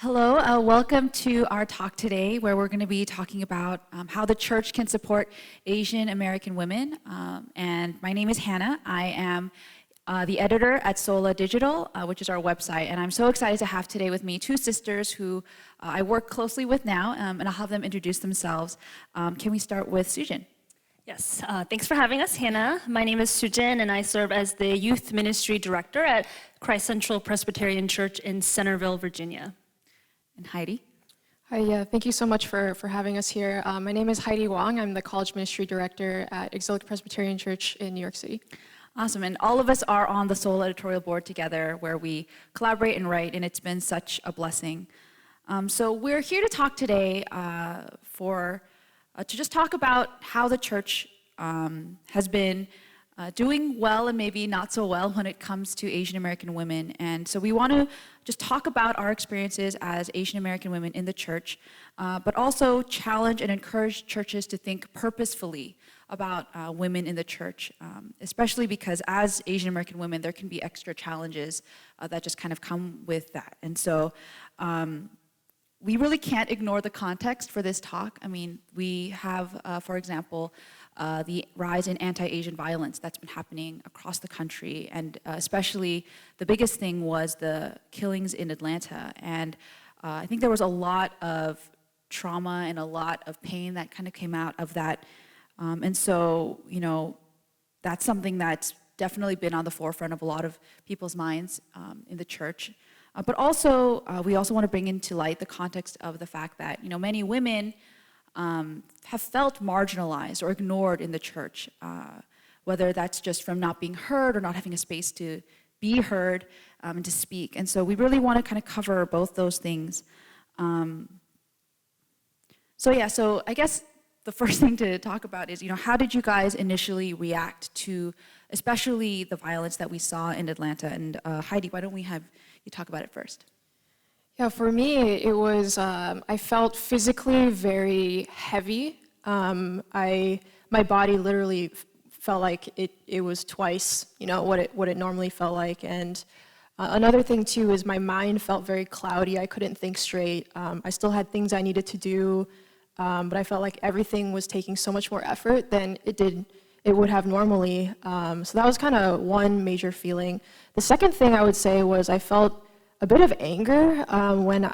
Hello, welcome to our talk today where we're going to be talking about how the church can support Asian American women. And my name is Hannah. I am the editor at SOLA Digital, which is our website. And I'm so excited to have today with me two sisters who I work closely with now, and I'll have them introduce themselves. Can we start with Soojin? Yes, thanks for having us, Hannah. My name is Soojin, and I serve as the Youth Ministry Director at Christ Central Presbyterian Church in Centreville, Virginia. And Heidi? Hi, thank you so much for having us here. My name is Heidi Wong. I'm the College Ministry Director at Exilic Presbyterian Church in New York City. Awesome, and all of us are on the SOLA Editorial board together where we collaborate and write, and it's been such a blessing. So we're here to talk today to just talk about how the church has been doing well and maybe not so well when it comes to Asian American women. And so we want to just talk about our experiences as Asian American women in the church, but also challenge and encourage churches to think purposefully about women in the church, especially because as Asian American women, there can be extra challenges that just kind of come with that. And so we really can't ignore the context for this talk. I mean, we have, for example, the rise in anti-Asian violence that's been happening across the country, and especially the biggest thing was the killings in Atlanta. And I think there was a lot of trauma and a lot of pain that kind of came out of that. And so, you know, that's something that's definitely been on the forefront of a lot of people's minds in the church. But also, we also want to bring into light the context of the fact that, you know, many women have felt marginalized or ignored in the church, whether that's just from not being heard or not having a space to be heard and to speak. And so we really want to kind of cover both those things. So I guess the first thing to talk about is, you know, how did you guys initially react to especially the violence that we saw in Atlanta? And Heidi, why don't we have you talk about it first? Yeah, for me, it was, I felt physically very heavy. My body literally felt like it was twice, you know, what it normally felt like. And another thing too is my mind felt very cloudy. I couldn't think straight. I still had things I needed to do, but I felt like everything was taking so much more effort than it would have normally. So that was kind of one major feeling. The second thing I would say was I felt a bit of anger when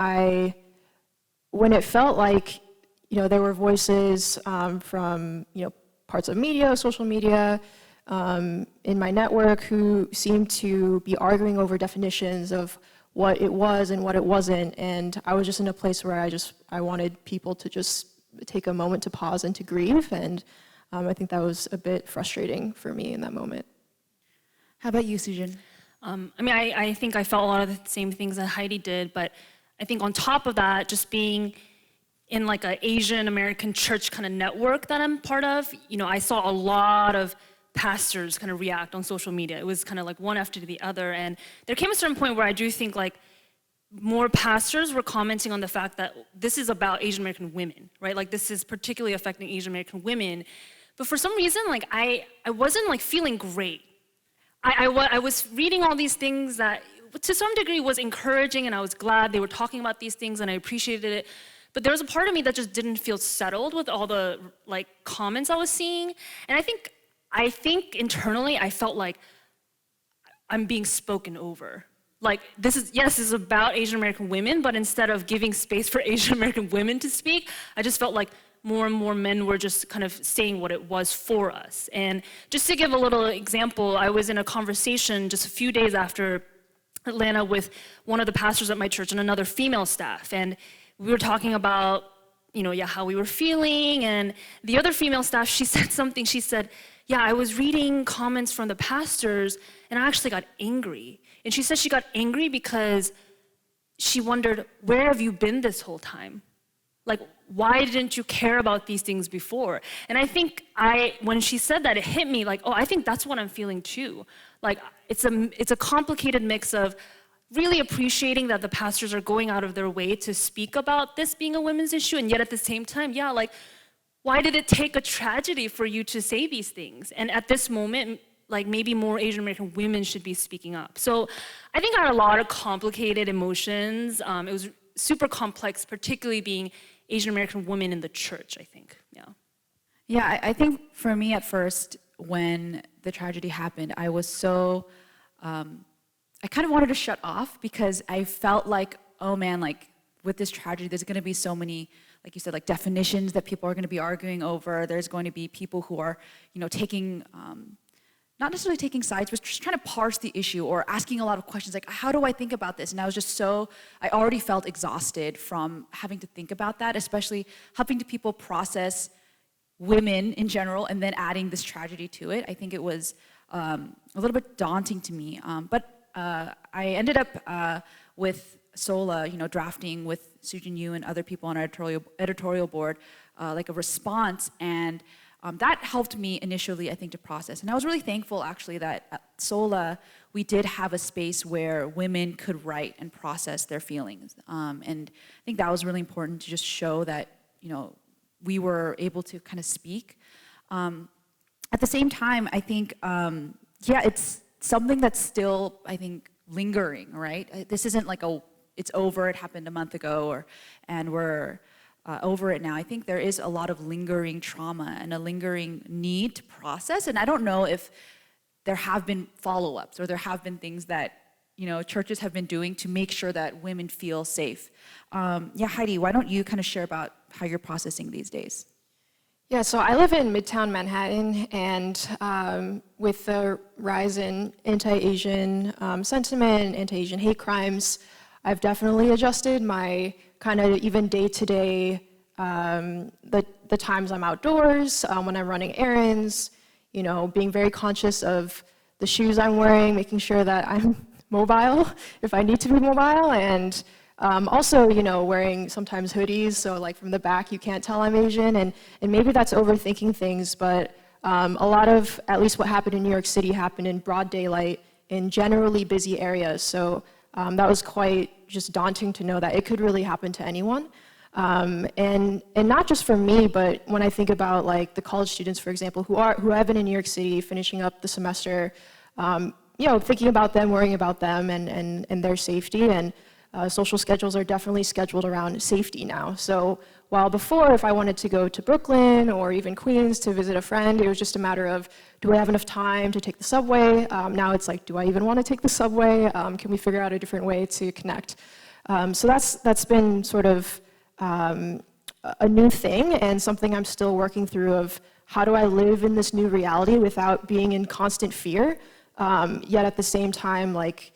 it felt like, you know, there were voices from, you know, parts of media, social media, in my network who seemed to be arguing over definitions of what it was and what it wasn't. And I was just in a place where I wanted people to just take a moment to pause and to grieve. And I think that was a bit frustrating for me in that moment. How about you, Soojin? I think I felt a lot of the same things that Heidi did, but I think on top of that, just being in like an Asian American church kind of network that I'm part of, you know, I saw a lot of pastors kind of react on social media. It was kind of like one after the other, and there came a certain point where I do think like more pastors were commenting on the fact that this is about Asian American women, right? Like this is particularly affecting Asian American women, but for some reason, like I wasn't like feeling great. I was reading all these things that to some degree was encouraging, and I was glad they were talking about these things and I appreciated it. But there was a part of me that just didn't feel settled with all the like comments I was seeing. And I think internally I felt like I'm being spoken over. Like this is about Asian American women, but instead of giving space for Asian American women to speak, I just felt like more and more men were just kind of saying what it was for us. And just to give a little example, I was in a conversation just a few days after Atlanta with one of the pastors at my church and another female staff. And we were talking about, you know, how we were feeling. And the other female staff, she said something. She said, I was reading comments from the pastors and I actually got angry. And she said she got angry because she wondered, where have you been this whole time? Like, why didn't you care about these things before? And I think when she said that, it hit me like, I think that's what I'm feeling too. Like, it's a complicated mix of really appreciating that the pastors are going out of their way to speak about this being a women's issue, and yet at the same time, like, why did it take a tragedy for you to say these things? And at this moment, like maybe more Asian American women should be speaking up. So I think I had a lot of complicated emotions. It was super complex, particularly being Asian American women in the church, I think, yeah. Yeah, I think for me at first, when the tragedy happened, I was so, I kind of wanted to shut off because I felt like, oh man, like with this tragedy, there's gonna be so many, like you said, like definitions that people are gonna be arguing over. There's going to be people who are, taking, not necessarily taking sides, but just trying to parse the issue or asking a lot of questions like, how do I think about this? And I was just I already felt exhausted from having to think about that, especially helping people process women in general and then adding this tragedy to it. I think it was a little bit daunting to me. But I ended up with SOLA, drafting with Soojin and other people on our editorial board, like a response, and that helped me initially, I think, to process. And I was really thankful, actually, that at SOLA, we did have a space where women could write and process their feelings. And I think that was really important to just show that, we were able to kind of speak. At the same time, I think, it's something that's still, I think, lingering, right? This isn't like it's over, it happened a month ago, and we're over it now. I think there is a lot of lingering trauma and a lingering need to process, and I don't know if there have been follow-ups or there have been things that churches have been doing to make sure that women feel safe. Heidi, why don't you kind of share about how you're processing these days? Yeah, so I live in Midtown Manhattan, and with the rise in anti-Asian sentiment, anti-Asian hate crimes, I've definitely adjusted my kind of even day-to-day, the times I'm outdoors, when I'm running errands, being very conscious of the shoes I'm wearing, making sure that I'm mobile if I need to be mobile, and also, wearing sometimes hoodies, so like from the back you can't tell I'm Asian, and maybe that's overthinking things, but a lot of, at least what happened in New York City happened in broad daylight in generally busy areas, so that was quite just daunting to know that it could really happen to anyone. And not just for me, but when I think about like the college students, for example, who have been in New York City finishing up the semester, thinking about them, worrying about them and their safety, and social schedules are definitely scheduled around safety now. So while before, if I wanted to go to Brooklyn or even Queens to visit a friend, it was just a matter of, do I have enough time to take the subway? Now it's like, do I even want to take the subway? Can we figure out a different way to connect? So that's been sort of a new thing and something I'm still working through of how do I live in this new reality without being in constant fear, yet at the same time, like,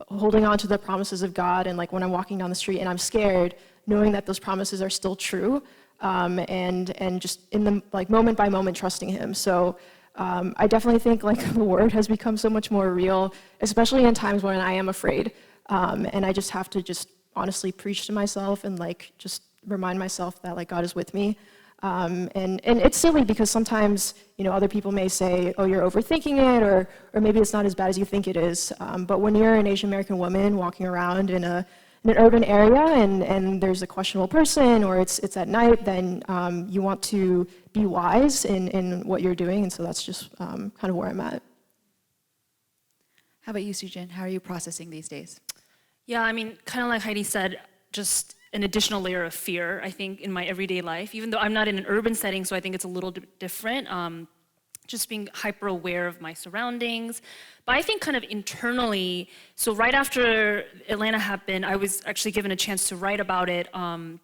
holding on to the promises of God, and like when I'm walking down the street and I'm scared, knowing that those promises are still true, and just in the like moment by moment trusting Him. So I definitely think like the Word has become so much more real, especially in times when I am afraid, and I just have to just honestly preach to myself and like just remind myself that like God is with me. And it's silly because sometimes, other people may say, oh, you're overthinking it, or maybe it's not as bad as you think it is. But when you're an Asian American woman walking around in an urban area and there's a questionable person, or it's at night, then you want to be wise in what you're doing. And so that's just kind of where I'm at. How about you, Soojin? How are you processing these days? Yeah, I mean, kind of like Heidi said, just an additional layer of fear, I think, in my everyday life, even though I'm not in an urban setting, so I think it's a little different, just being hyper aware of my surroundings. But I think kind of internally, so right after Atlanta happened, I was actually given a chance to write about it, and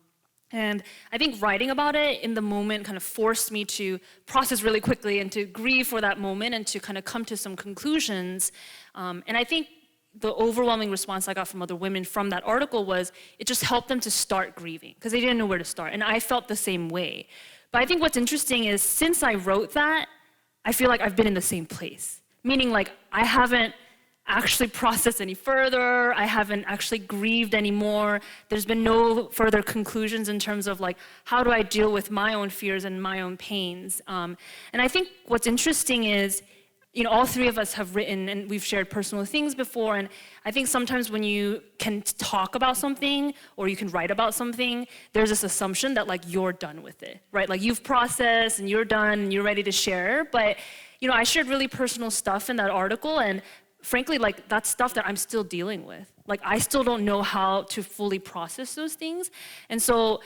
I think writing about it in the moment kind of forced me to process really quickly and to grieve for that moment and to kind of come to some conclusions. And I think the overwhelming response I got from other women from that article was it just helped them to start grieving because they didn't know where to start. And I felt the same way. But I think what's interesting is since I wrote that, I feel like I've been in the same place. Meaning like I haven't actually processed any further. I haven't actually grieved anymore. There's been no further conclusions in terms of like, how do I deal with my own fears and my own pains? And I think what's interesting is, all three of us have written and we've shared personal things before, and I think sometimes when you can talk about something or you can write about something, there's this assumption that like you're done with it, right? Like you've processed and you're done and you're ready to share, but I shared really personal stuff in that article, and frankly, like that's stuff that I'm still dealing with. Like I still don't know how to fully process those things. And so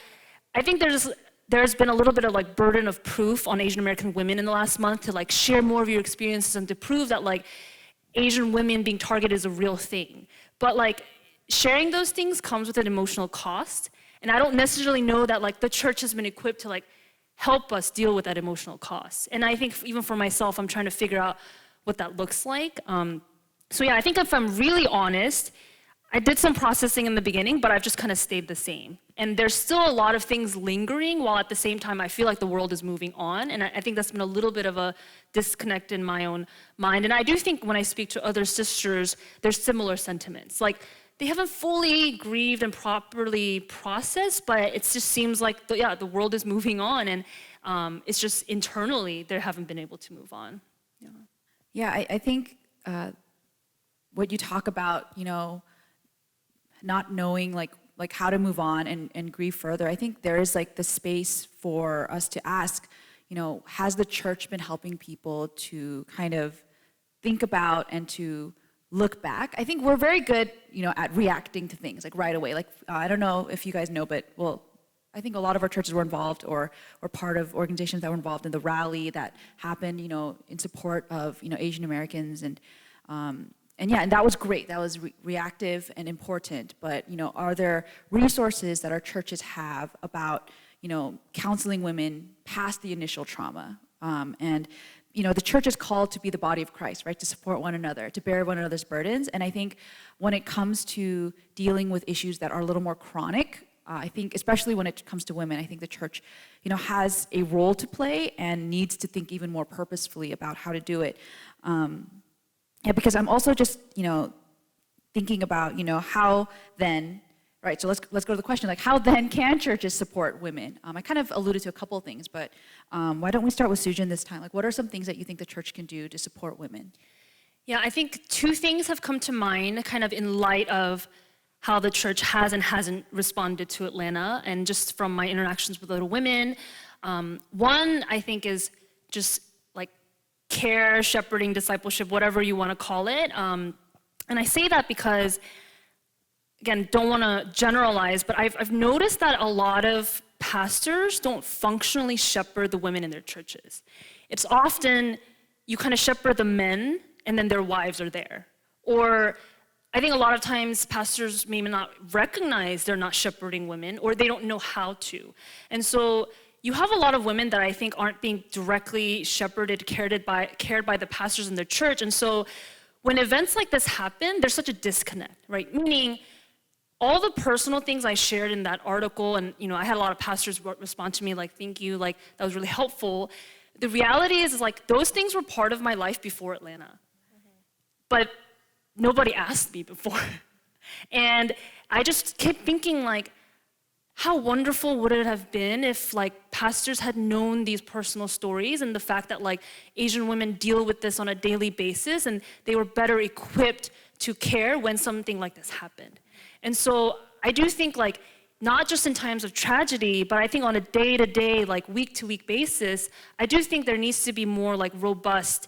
I think there's been a little bit of like burden of proof on Asian American women in the last month to like share more of your experiences and to prove that like Asian women being targeted is a real thing. But like sharing those things comes with an emotional cost. And I don't necessarily know that like the church has been equipped to like help us deal with that emotional cost. And I think even for myself, I'm trying to figure out what that looks like. So yeah, I think if I'm really honest, I did some processing in the beginning, but I've just kind of stayed the same. And there's still a lot of things lingering, while at the same time I feel like the world is moving on. And I think that's been a little bit of a disconnect in my own mind. And I do think when I speak to other sisters, there's similar sentiments. Like they haven't fully grieved and properly processed, but it just seems like the world is moving on, and it's just internally they haven't been able to move on. Yeah, I think what you talk about, not knowing like how to move on and grieve further, I think there is like the space for us to ask, has the church been helping people to kind of think about and to look back? I think we're very good, at reacting to things like right away. Like, I don't know if you guys know, but I think a lot of our churches were involved or part of organizations that were involved in the rally that happened, in support of, Asian Americans. And that was great. That was reactive and important. But, are there resources that our churches have about, counseling women past the initial trauma? The church is called to be the body of Christ, right? To support one another, to bear one another's burdens. And I think when it comes to dealing with issues that are a little more chronic, I think, especially when it comes to women, I think the church, has a role to play and needs to think even more purposefully about how to do it. Because I'm also just, thinking about, how then, right, so let's go to the question, like how then can churches support women? I kind of alluded to a couple of things, but why don't we start with Soojin this time? Like what are some things that you think the church can do to support women? Yeah, I think two things have come to mind kind of in light of how the church has and hasn't responded to Atlanta, and just from my interactions with other women. One, I think, is just like care, shepherding, discipleship, whatever you want to call it. And I say that because, again, don't want to generalize, but I've noticed that a lot of pastors don't functionally shepherd the women in their churches. It's often you kind of shepherd the men, and then their wives are there. Or I think a lot of times pastors may not recognize they're not shepherding women, or they don't know how to. And so you have a lot of women that I think aren't being directly shepherded, cared by the pastors in their church. And so when events like this happen, there's such a disconnect, right? Meaning all the personal things I shared in that article, and I had a lot of pastors respond to me like, thank you, like that was really helpful. The reality is like those things were part of my life before Atlanta. But nobody asked me before. And I just kept thinking like, how wonderful would it have been if like pastors had known these personal stories and the fact that like Asian women deal with this on a daily basis, and they were better equipped to care when something like this happened. And so I do think like, not just in times of tragedy, but I think on a day-to-day, like week-to-week basis, I do think there needs to be more like robust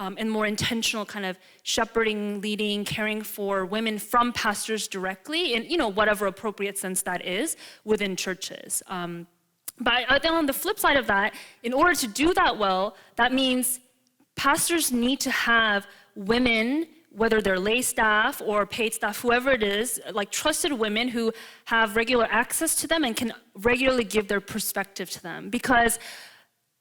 and more intentional kind of shepherding, leading, caring for women from pastors directly in whatever appropriate sense that is within churches. But then on the flip side of that, in order to do that well, that means pastors need to have women, whether they're lay staff or paid staff, whoever it is, like trusted women who have regular access to them and can regularly give their perspective to them. Because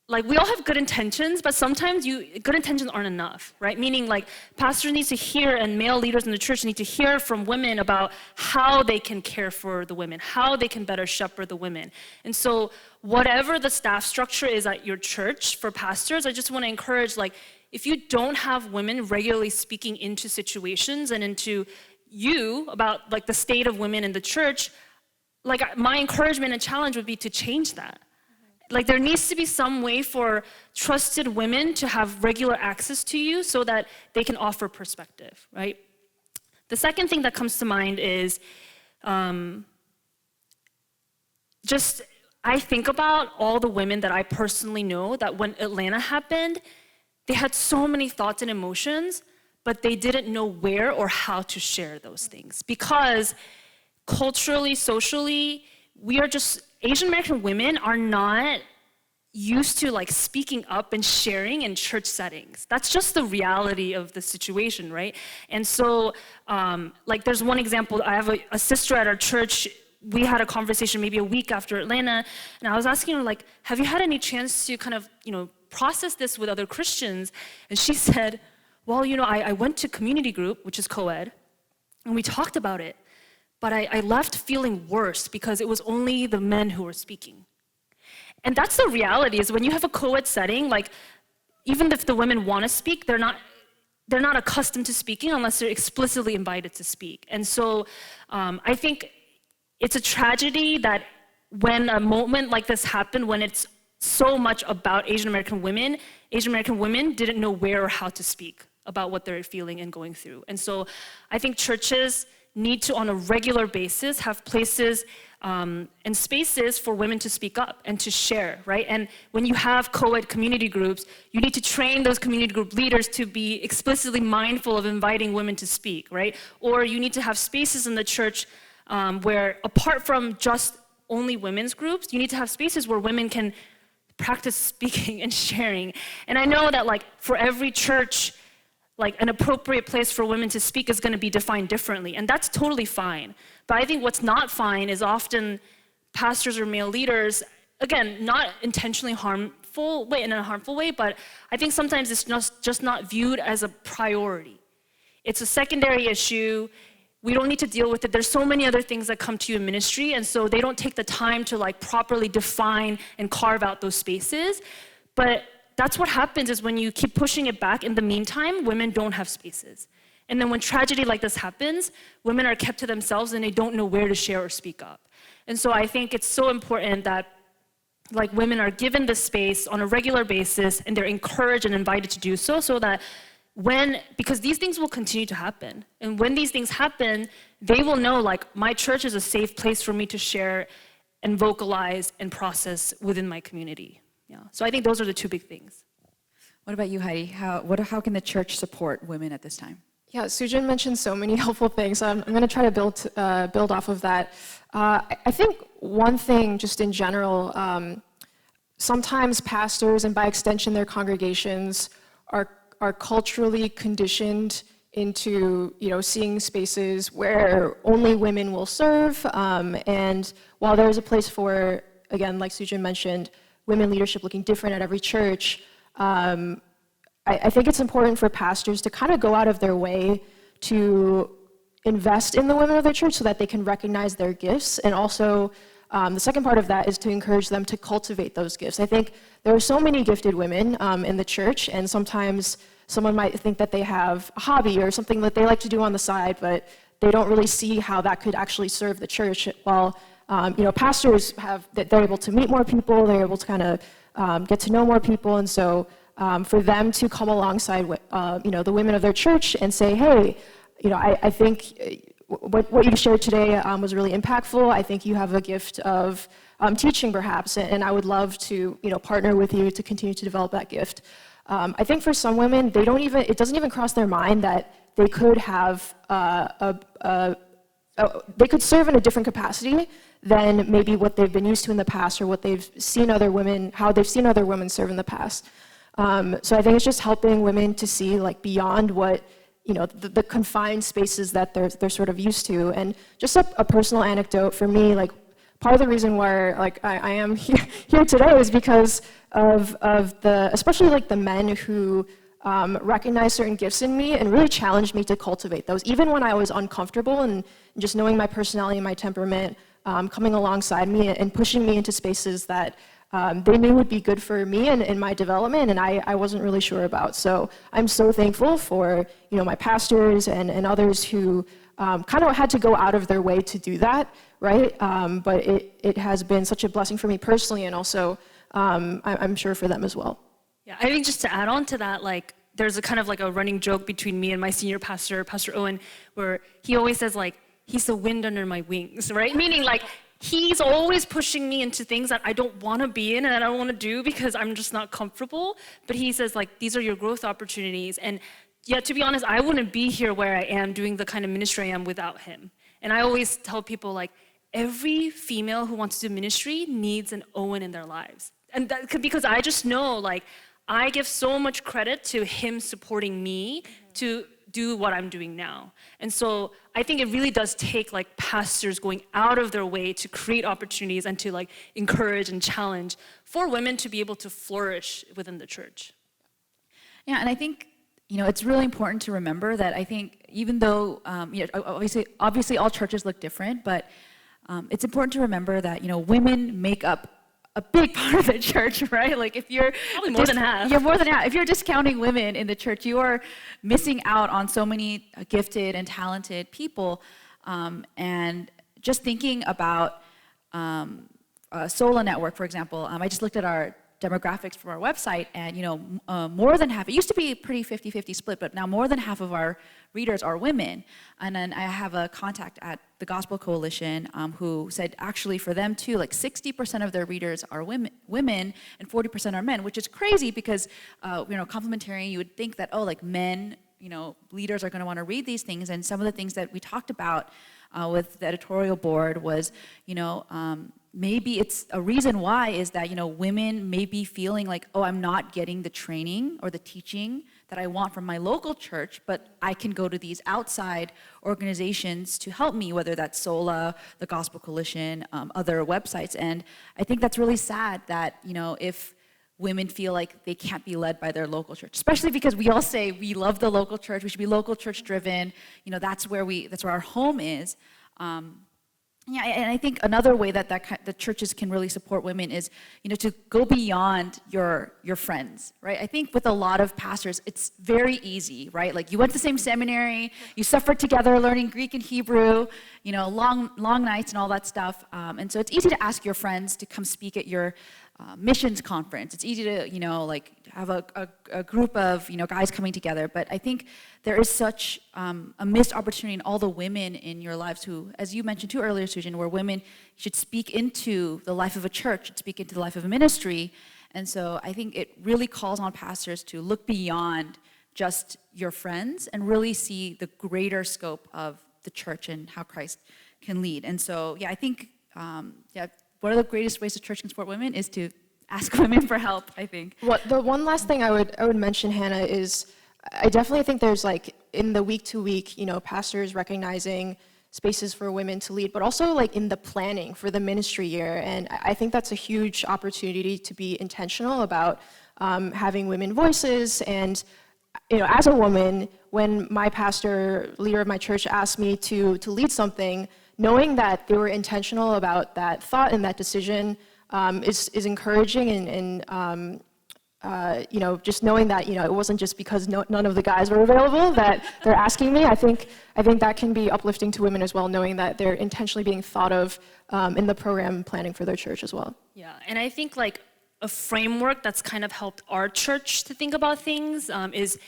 like we all have good intentions, but sometimes good intentions aren't enough, right? Meaning like pastors need to hear, and male leaders in the church need to hear from women about how they can care for the women, how they can better shepherd the women. And so whatever the staff structure is at your church for pastors, I just want to encourage, like, if you don't have women regularly speaking into situations and into you about like the state of women in the church, like my encouragement and challenge would be to change that. Like there needs to be some way for trusted women to have regular access to you so that they can offer perspective, right? The second thing that comes to mind is just I think about all the women that I personally know that when Atlanta happened, they had so many thoughts and emotions, but they didn't know where or how to share those things. Because culturally, socially, Asian American women are not used to like speaking up and sharing in church settings. That's just the reality of the situation, right? And so, like there's one example, I have a sister at our church. We had a conversation maybe a week after Atlanta, and I was asking her like, have you had any chance to kind of, process this with other Christians? And she said, well, I went to community group, which is co-ed, and we talked about it, but I left feeling worse because it was only the men who were speaking. And that's the reality, is when you have a co-ed setting, like even if the women want to speak, they're not accustomed to speaking unless they're explicitly invited to speak. And so I think it's a tragedy that when a moment like this happened, when it's so much about Asian American women didn't know where or how to speak about what they're feeling and going through. And so I think churches need to, on a regular basis, have places and spaces for women to speak up and to share, right? And when you have co-ed community groups, you need to train those community group leaders to be explicitly mindful of inviting women to speak, right? Or you need to have spaces in the church where, apart from just only women's groups, you need to have spaces where women can practice speaking and sharing. And I know that like for every church, like an appropriate place for women to speak is going to be defined differently, and that's totally fine. But I think what's not fine is often pastors or male leaders, again, not intentionally harmful way, in a harmful way, but I think sometimes it's just not viewed as a priority. It's a secondary issue. We don't need to deal with it. There's so many other things that come to you in ministry, and so they don't take the time to like properly define and carve out those spaces. But that's what happens, is when you keep pushing it back, in the meantime, women don't have spaces. And then when tragedy like this happens, women are kept to themselves and they don't know where to share or speak up. And so I think it's so important that like women are given the space on a regular basis, and they're encouraged and invited to do so, so that because these things will continue to happen. And when these things happen, they will know like my church is a safe place for me to share and vocalize and process within my community. Yeah. So I think those are the two big things. What about you, Heidi? How can the church support women at this time? Yeah, Soojin mentioned so many helpful things. I'm going to try to build off of that. I think one thing, just in general, sometimes pastors, and by extension their congregations, are culturally conditioned into seeing spaces where only women will serve. And while there's a place for, again, like Soojin mentioned, women leadership looking different at every church, I think it's important for pastors to kind of go out of their way to invest in the women of their church so that they can recognize their gifts. And also, the second part of that is to encourage them to cultivate those gifts. I think there are so many gifted women in the church, and sometimes someone might think that they have a hobby or something that they like to do on the side, but they don't really see how that could actually serve the church. While pastors they're able to meet more people, they're able to kind of get to know more people, and so for them to come alongside the women of their church and say, hey, I think what you shared today was really impactful. I think you have a gift of teaching perhaps, and I would love to partner with you to continue to develop that gift. I think for some women, it doesn't even cross their mind that they could have they could serve in a different capacity than maybe what they've been used to in the past, or what they've seen how they've seen other women serve in the past. So I think it's just helping women to see like beyond what the confined spaces that they're sort of used to. And just a personal anecdote for me, like part of the reason why like I am here today is because of especially like the men who recognized certain gifts in me and really challenged me to cultivate those, even when I was uncomfortable, and just knowing my personality and my temperament, coming alongside me and pushing me into spaces that they knew would be good for me and my development, and I wasn't really sure about. So I'm so thankful for my pastors and others who kind of had to go out of their way to do that, right? But it has been such a blessing for me personally, and also I'm sure for them as well. Yeah, I think just to add on to that, like there's a kind of like a running joke between me and my senior pastor, Pastor Owen, where he always says like, he's the wind under my wings, right? Meaning like, he's always pushing me into things that I don't want to be in and I don't want to do because I'm just not comfortable. But he says like, these are your growth opportunities. And yeah, to be honest, I wouldn't be here where I am doing the kind of ministry I am without him. And I always tell people, like, every female who wants to do ministry needs an Owen in their lives. And because I just know, like, I give so much credit to him supporting me to do what I'm doing now. And so I think it really does take like pastors going out of their way to create opportunities and to like encourage and challenge for women to be able to flourish within the church. Yeah, and I think, it's really important to remember that I think even though, obviously all churches look different, but it's important to remember that, women make up a big part of the church, right? Like if you're probably more than half. You're more than half. If you're discounting women in the church, you are missing out on so many gifted and talented people. And just thinking about SOLA network, for example, I just looked at our demographics from our website, and more than half, it used to be a pretty 50-50 split, but now more than half of our readers are women. And then I have a contact at the Gospel Coalition who said actually for them too, like 60% of their readers are women and 40% are men, which is crazy because, complementarian, you would think that, like men, leaders are going to want to read these things. And some of the things that we talked about with the editorial board was, maybe it's a reason why is that, women may be feeling like, I'm not getting the training or the teaching that I want from my local church, but I can go to these outside organizations to help me, whether that's SOLA, the Gospel Coalition, other websites. And I think that's really sad that, if women feel like they can't be led by their local church, especially because we all say we love the local church, we should be local church driven, that's where our home is. Yeah, and I think another way that the churches can really support women is, to go beyond your friends, right? I think with a lot of pastors, it's very easy, right? Like you went to the same seminary, you suffered together learning Greek and Hebrew, long nights and all that stuff. And so it's easy to ask your friends to come speak at your missions conference. It's easy to, have a group of, guys coming together. But I think there is such a missed opportunity in all the women in your lives who, as you mentioned too earlier, Soojin, where women should speak into the life of a church, should speak into the life of a ministry. And so I think it really calls on pastors to look beyond just your friends and really see the greater scope of the church and how Christ can lead. And so, I think, one of the greatest ways the church can support women is to ask women for help, I think. The one last thing I would mention, Hannah, is I definitely think there's like in the week to week, pastors recognizing spaces for women to lead, but also like in the planning for the ministry year. And I think that's a huge opportunity to be intentional about having women voices. And, as a woman, when my pastor, leader of my church, asked me to lead something, knowing that they were intentional about that thought and that decision is encouraging, and just knowing that it wasn't just because none of the guys were available that they're asking me. I think that can be uplifting to women as well, knowing that they're intentionally being thought of in the program planning for their church as well. Yeah, and I think like a framework that's kind of helped our church to think about things is,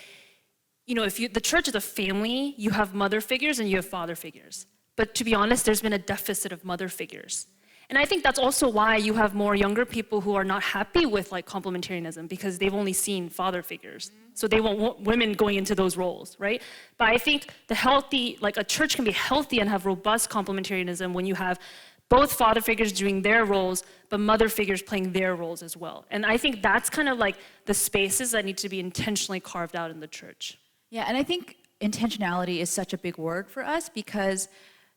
if the church is a family, you have mother figures and you have father figures. But to be honest, there's been a deficit of mother figures. And I think that's also why you have more younger people who are not happy with like complementarianism, because they've only seen father figures. So they want women going into those roles, right? But I think a church can be healthy and have robust complementarianism when you have both father figures doing their roles, but mother figures playing their roles as well. And I think that's kind of like the spaces that need to be intentionally carved out in the church. Yeah, and I think intentionality is such a big word for us, because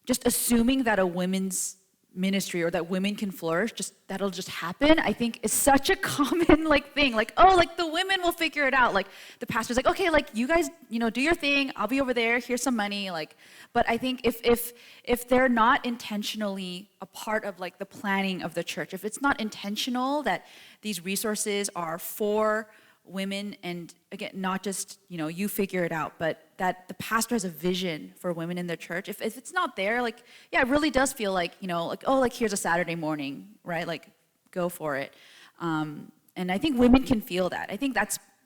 just assuming that a women's ministry or that women can flourish, that'll just happen, I think is such a common thing. The women will figure it out. Like the pastor's like, okay, you guys, do your thing. I'll be over there. Here's some money. But I think if they're not intentionally a part of the planning of the church, if it's not intentional that these resources are for women, and again, not just, you figure it out, but that the pastor has a vision for women in their church. If it's not there, it really does feel here's a Saturday morning, right? Go for it. And I think women can feel that. I think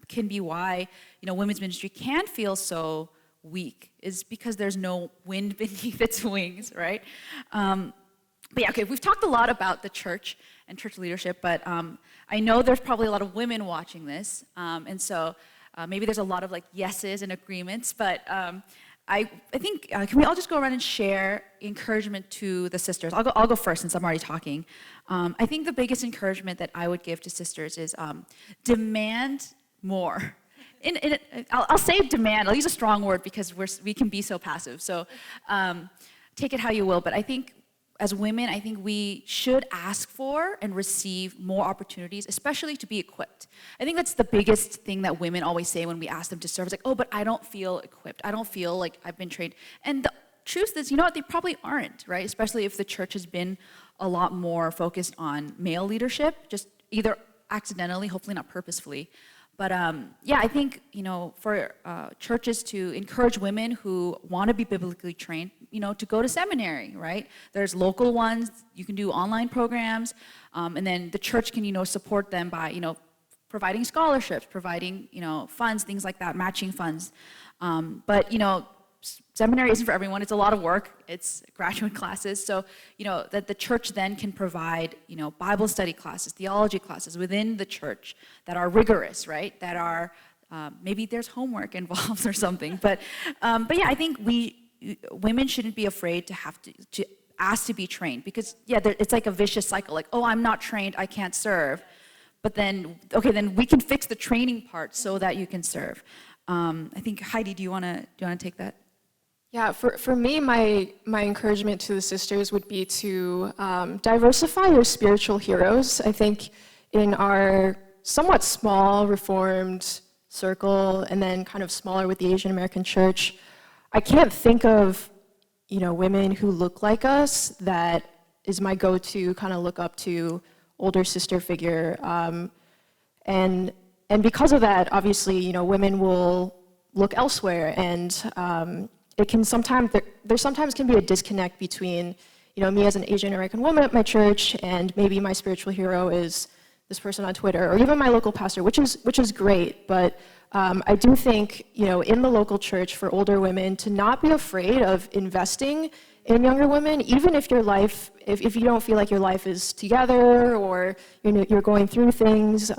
can be why, women's ministry can feel so weak, is because there's no wind beneath its wings, right? But yeah, okay, we've talked a lot about the church and church leadership, but I know there's probably a lot of women watching this, and so maybe there's a lot of like yeses and agreements, but I think, can we all just go around and share encouragement to the sisters? I'll go first since I'm already talking. I think the biggest encouragement that I would give to sisters is demand more. I'll say demand. I'll use a strong word because we can be so passive. So take it how you will. But I think as women, I think we should ask for and receive more opportunities, especially to be equipped. I think that's the biggest thing that women always say when we ask them to serve. It's like, oh, but I don't feel equipped. I don't feel like I've been trained. And the truth is, you know what, they probably aren't, right? Especially if the church has been a lot more focused on male leadership, just either accidentally, hopefully not purposefully. But yeah, I think, for churches to encourage women who want to be biblically trained, to go to seminary, right? There's local ones, you can do online programs, and then the church can, support them by, providing scholarships, providing, funds, things like that, matching funds. But, seminary isn't for everyone. It's a lot of work. It's graduate classes. So, that the church then can provide, Bible study classes, theology classes within the church that are rigorous, right? That are, maybe there's homework involved or something. But yeah, I think women shouldn't be afraid to have to ask to be trained because, yeah, it's like a vicious cycle. Like, oh, I'm not trained, I can't serve. But then, okay, then we can fix the training part so that you can serve. I think, Heidi, do you want to take that? Yeah, for me, my encouragement to the sisters would be to diversify your spiritual heroes. I think in our somewhat small Reformed circle, and then kind of smaller with the Asian American church, I can't think of, women who look like us that is my go-to kind of look up to older sister figure. And because of that, obviously, women will look elsewhere, and it can sometimes, there sometimes can be a disconnect between, me as an Asian American woman at my church, and maybe my spiritual hero is this person on Twitter, or even my local pastor, which is great. But I do think, in the local church for older women to not be afraid of investing in younger women, even if your life, if you don't feel like your life is together or you're going through things.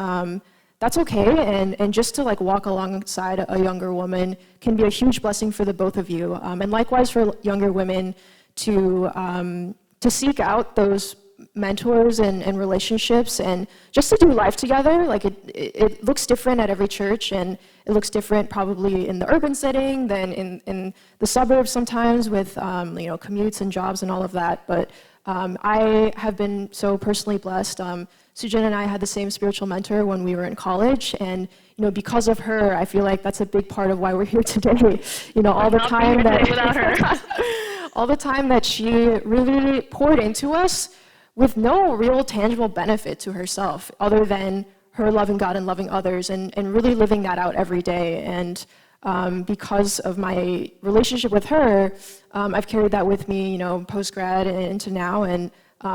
That's okay, and just to walk alongside a younger woman can be a huge blessing for the both of you. And likewise for younger women to seek out those mentors and relationships and just to do life together. Like it looks different at every church, and it looks different probably in the urban setting than in the suburbs sometimes with commutes and jobs and all of that. But I have been so personally blessed. Soojin and I had the same spiritual mentor when we were in college, and because of her, I feel like that's a big part of why we're here today. All the time all the time that she really poured into us with no real tangible benefit to herself, other than her loving God and loving others, and really living that out every day. And because of my relationship with her, I've carried that with me, post-grad and into now, and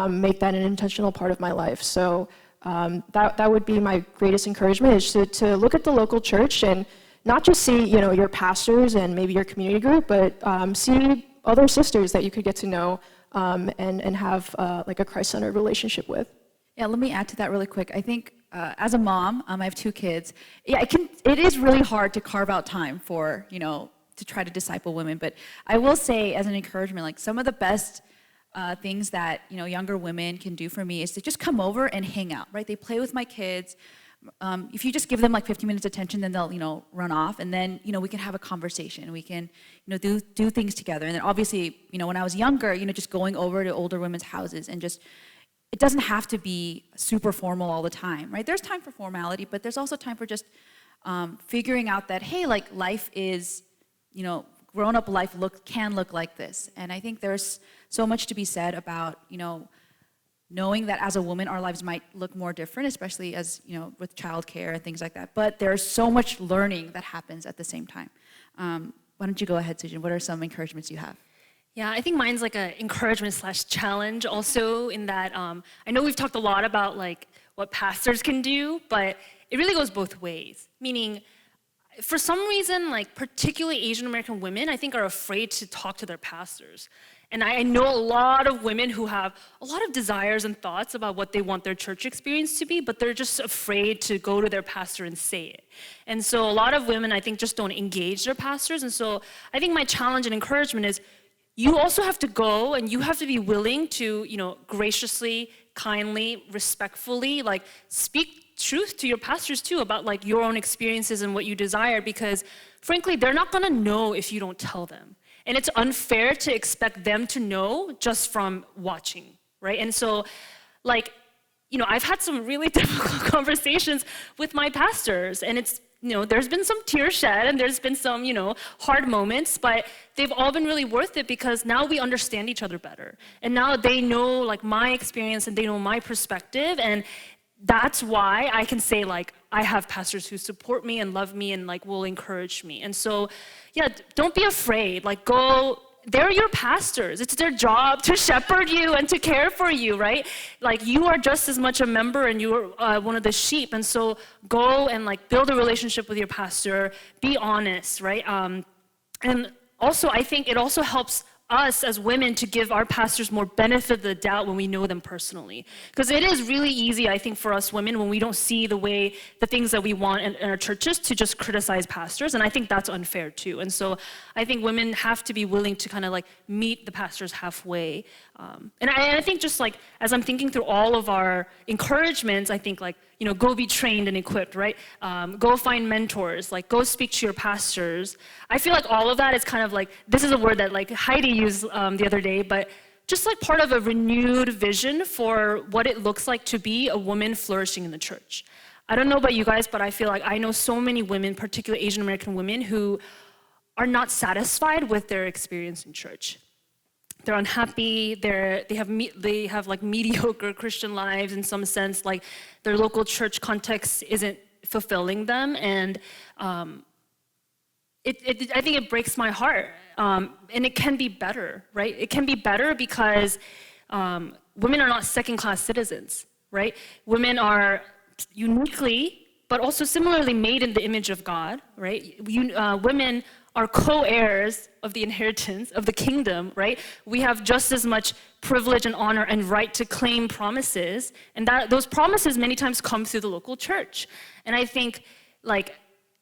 make that an intentional part of my life. So that would be my greatest encouragement, is to look at the local church and not just see your pastors and maybe your community group, but see other sisters that you could get to know and have a Christ-centered relationship with. Yeah, let me add to that really quick. I think as a mom, I have 2 kids. Yeah, it is really hard to carve out time for to try to disciple women. But I will say, as an encouragement, some of the best things that younger women can do for me is to just come over and hang out, right? They play with my kids. If you just give them 15 minutes attention, then they'll run off, and then we can have a conversation. We can do things together. And then obviously when I was younger, just going over to older women's houses and just, it doesn't have to be super formal all the time, right? There's time for formality, but there's also time for just figuring out that, hey, life is, grown-up life can look like this. And I think there's so much to be said about, knowing that as a woman, our lives might look more different, especially as, with childcare and things like that. But there's so much learning that happens at the same time. Why don't you go ahead, Soojin? What are some encouragements you have? Yeah, I think mine's an encouragement/challenge also, in that I know we've talked a lot about what pastors can do, but it really goes both ways. Meaning, for some reason, like particularly Asian American women, I think are afraid to talk to their pastors. And I know a lot of women who have a lot of desires and thoughts about what they want their church experience to be, but they're just afraid to go to their pastor and say it. And so a lot of women, I think, just don't engage their pastors. And so I think my challenge and encouragement is you also have to go and you have to be willing to, graciously, kindly, respectfully, like speak truth to your pastors too about like your own experiences and what you desire, because frankly, they're not gonna know if you don't tell them. And it's unfair to expect them to know just from watching, right? And so, I've had some really difficult conversations with my pastors, and it's, there's been some tears shed, and there's been some, hard moments, but they've all been really worth it because now we understand each other better. And now they know, like, my experience, and they know my perspective, and that's why I can say, like, I have pastors who support me and love me and, like, will encourage me. And so, yeah, don't be afraid. Like, go. They're your pastors. It's their job to shepherd you and to care for you, right? Like, you are just as much a member and you're one of the sheep. And so go and, like, build a relationship with your pastor. Be honest, right? And also, I think it also helps us as women to give our pastors more benefit of the doubt when we know them personally. Because it is really easy, I think, for us women when we don't see the things that we want in our churches to just criticize pastors, and I think that's unfair too. And so I think women have to be willing to kind of like meet the pastors halfway. And I think just like, as I'm thinking through all of our encouragements, I think like, go be trained and equipped, right? Go find mentors, like go speak to your pastors. I feel like all of that is kind of like, this is a word that like Heidi used the other day, but just like part of a renewed vision for what it looks like to be a woman flourishing in the church. I don't know about you guys, but I feel like I know so many women, particularly Asian American women, who are not satisfied with their experience in church. They're unhappy, they have like mediocre Christian lives in some sense, like their local church context isn't fulfilling them, and I think it breaks my heart, and it can be better, right? It can be better because women are not second-class citizens, right? Women are uniquely, but also similarly made in the image of God, right? Women are co-heirs of the inheritance of the kingdom, right? We have just as much privilege and honor and right to claim promises, and those promises many times come through the local church. And I think, like,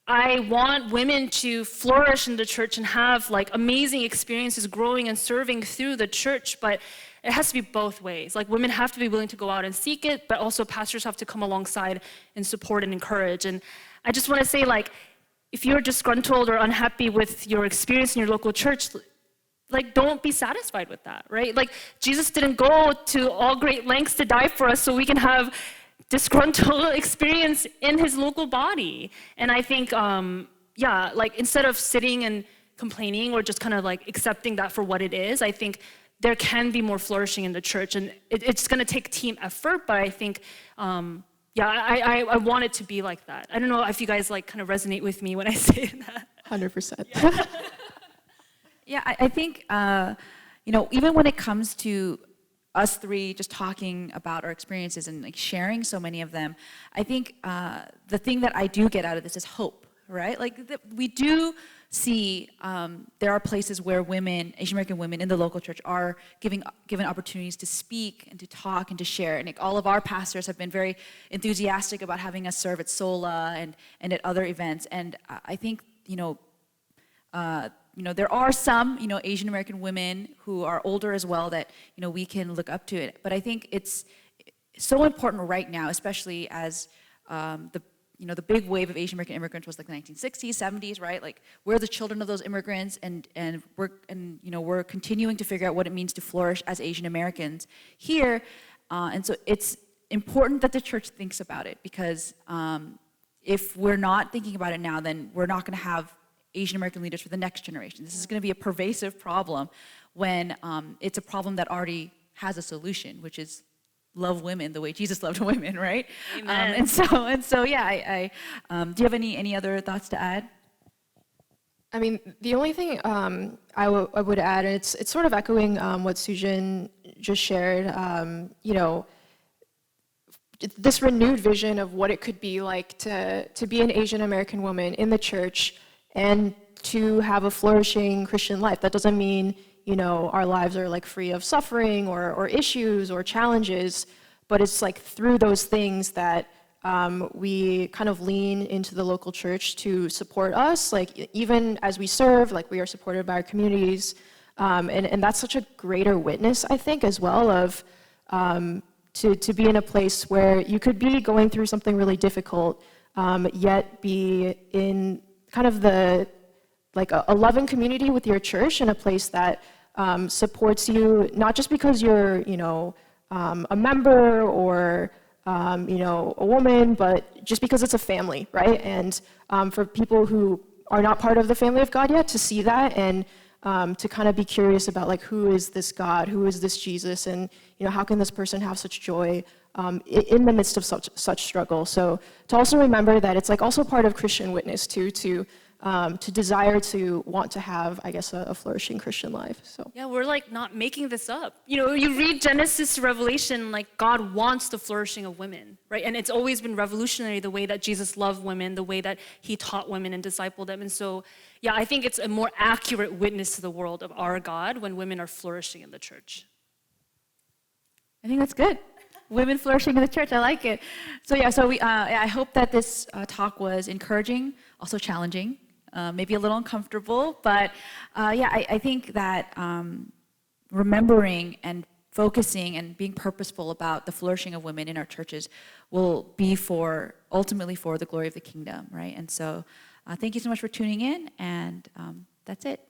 I want women to flourish in the church and have like amazing experiences growing and serving through the church, but it has to be both ways. Like, women have to be willing to go out and seek it, but also pastors have to come alongside and support and encourage. And I just want to say, like, if you're disgruntled or unhappy with your experience in your local church, like, don't be satisfied with that, right? Like, Jesus didn't go to all great lengths to die for us so we can have disgruntled experience in his local body. And I think, like, instead of sitting and complaining or just kind of like accepting that for what it is, I think there can be more flourishing in the church. And it's going to take team effort, but I think, I want it to be like that. I don't know if you guys like kind of resonate with me when I say that. 100%. Yeah. Yeah, I think, even when it comes to us three just talking about our experiences and like sharing so many of them, I think the thing that I do get out of this is hope, right? Like, we do see there are places where women, Asian American women in the local church are given opportunities to speak and to talk and to share. And like, all of our pastors have been very enthusiastic about having us serve at SOLA and at other events. And I think, there are some, Asian American women who are older as well that, we can look up to it. But I think it's so important right now, especially as the big wave of Asian American immigrants was like the 1960s, 70s, right? Like, we're the children of those immigrants, and we're continuing to figure out what it means to flourish as Asian Americans here. And so it's important that the church thinks about it, because if we're not thinking about it now, then we're not going to have Asian American leaders for the next generation. This is going to be a pervasive problem when it's a problem that already has a solution, which is love women the way Jesus loved women, right? Amen. And so, yeah. I do you have any other thoughts to add? I mean, the only thing I would add, and it's sort of echoing what Soojin just shared. this renewed vision of what it could be like to be an Asian American woman in the church and to have a flourishing Christian life. That doesn't mean, you know, our lives are like free of suffering or issues or challenges, but it's like through those things that we kind of lean into the local church to support us. Like even as we serve, like we are supported by our communities. And that's such a greater witness, I think, as well of to be in a place where you could be going through something really difficult, yet be in kind of like a loving community with your church, in a place that supports you, not just because you're, you know, a member or you know, a woman, but just because it's a family, right? And for people who are not part of the family of God yet, to see that and to kind of be curious about, like, who is this God, who is this Jesus, and, you know, how can this person have such joy in the midst of such struggle. So to also remember that it's like also part of Christian witness too, to desire to want to have, I guess, a flourishing Christian life. So Yeah, we're like not making this up. You know, you read Genesis to Revelation, like God wants the flourishing of women, right? And it's always been revolutionary, the way that Jesus loved women, the way that he taught women and discipled them. And so, yeah, I think it's a more accurate witness to the world of our God when women are flourishing in the church. I think that's good. Women flourishing in the church, I like it. So yeah, so I hope that this talk was encouraging, also challenging, maybe a little uncomfortable, but yeah, I think that remembering and focusing and being purposeful about the flourishing of women in our churches will be ultimately for the glory of the kingdom, right? And so thank you so much for tuning in, and that's it.